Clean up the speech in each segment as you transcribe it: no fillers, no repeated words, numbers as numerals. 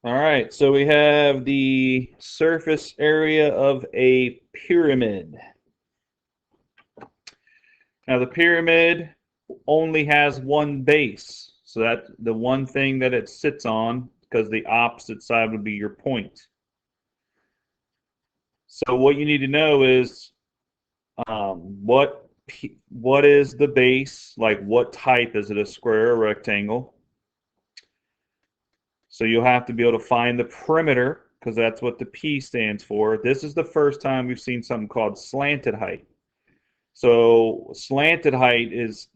All right, so we have the surface area of a pyramid. Now the pyramid only has one base, so that's the one thing that it sits on, because the opposite side would be your point. So what you need to know is what is the base, like what type, is it a square or rectangle? So you'll have to be able to find the perimeter, because that's what the P stands for. This is the first time we've seen something called slanted height. So slanted height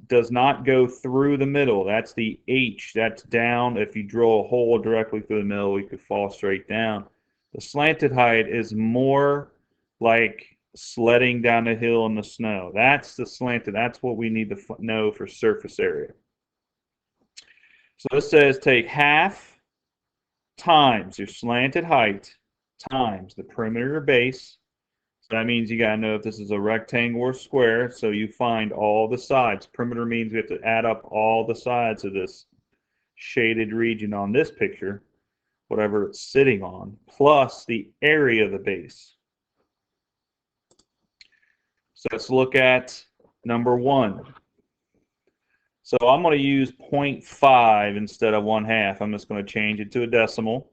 does not go through the middle. That's the H. That's down. If you drill a hole directly through the middle, you could fall straight down. The slanted height is more like sledding down a hill in the snow. That's the slanted. That's what we need to know for surface area. So this says take half times your slanted height times the perimeter base. So that means you got to know if this is a rectangle or square. So you find all the sides. Perimeter means we have to add up all the sides of this shaded region on this picture, whatever it's sitting on, plus the area of the base. So let's look at number 1. So I'm going to use 0.5 instead of 1/2. I'm just going to change it to a decimal.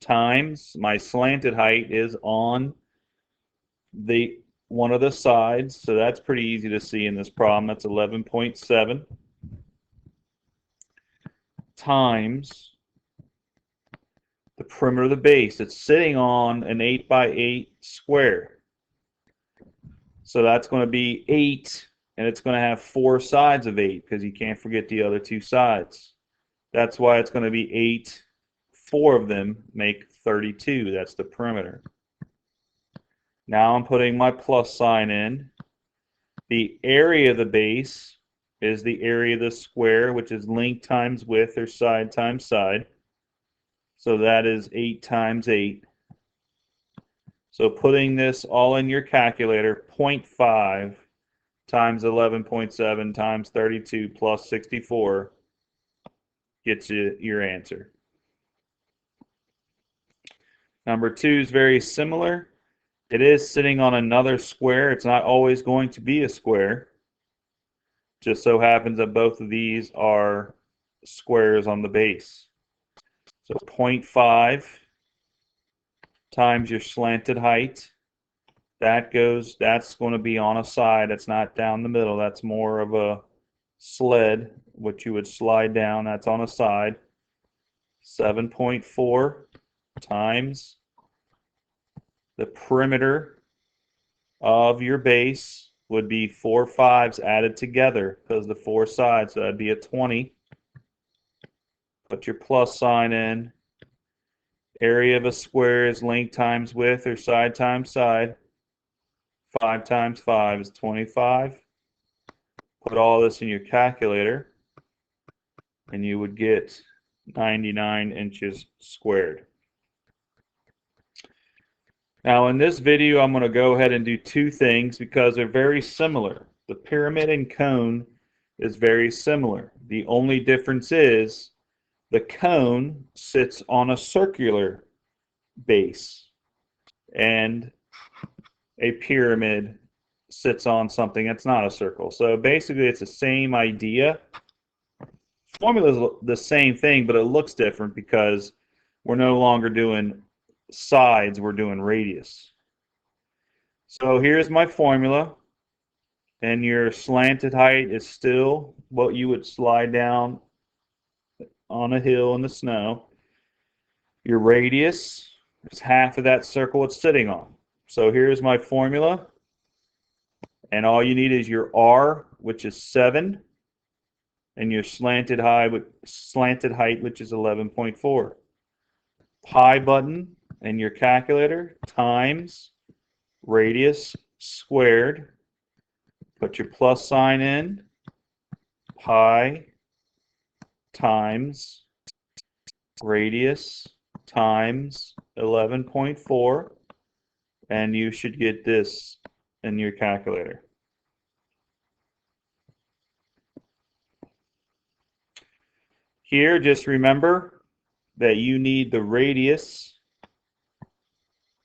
Times my slanted height is on the one of the sides, so that's pretty easy to see in this problem. That's 11.7 times the perimeter of the base. It's sitting on an 8 by 8 square. So that's going to be 8, and it's going to have 4 sides of 8, because you can't forget the other 2 sides. That's why it's going to be 8. 4 of them make 32. That's the perimeter. Now I'm putting my plus sign in. The area of the base is the area of the square, which is length times width, or side times side. So that is 8 times 8. So putting this all in your calculator, 0.5 times 11.7 times 32 plus 64 gets you your answer. Number 2 is very similar. It is sitting on another square. It's not always going to be a square. Just so happens that both of these are squares on the base. So 0.5 times your slanted height. That's going to be on a side. It's not down the middle. That's more of a sled, which you would slide down. That's on a side. 7.4 times the perimeter of your base would be 4 5s added together, because the 4 sides, so that'd be a 20. Put your plus sign in. Area of a square is length times width, or side times side. 5 times 5 is 25. Put all this in your calculator, and you would get 99 inches squared. Now in this video, I'm going to go ahead and do 2 things because they're very similar. The pyramid and cone is very similar. The only difference is the cone sits on a circular base, and a pyramid sits on something that's not a circle. So basically it's the same idea. Formula is the same thing, but it looks different because we're no longer doing sides, we're doing radius. So here's my formula, and your slanted height is still what you would slide down on a hill in the snow. Your radius is half of that circle it's sitting on. So here's my formula, and all you need is your R, which is 7, and your slanted height, which is 11.4. Pi button and your calculator times radius squared. Put your plus sign in. Pi times radius times 11.4, and you should get this in your calculator. Here, just remember, that you need the radius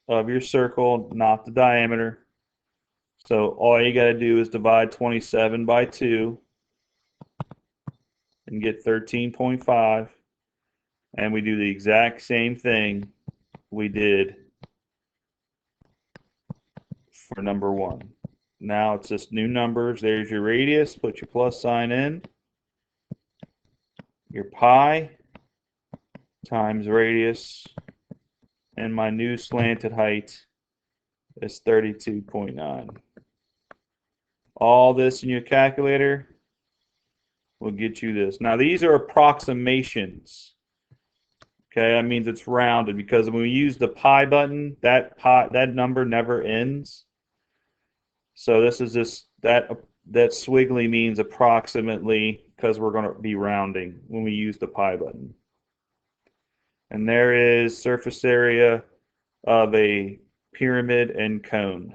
of your circle, not the diameter. So all you got to do is divide 27 by 2 and get 13.5. And we do the exact same thing we did for number 1. Now it's just new numbers. There's your radius. Put your plus sign in. Your pi times radius. And my new slanted height is 32.9. All this in your calculator will get you this. Now these are approximations. Okay, that means it's rounded because when we use the pi button, that number never ends. So this is just that swiggly means approximately because we're going to be rounding when we use the pi button. And there is surface area of a pyramid and cone.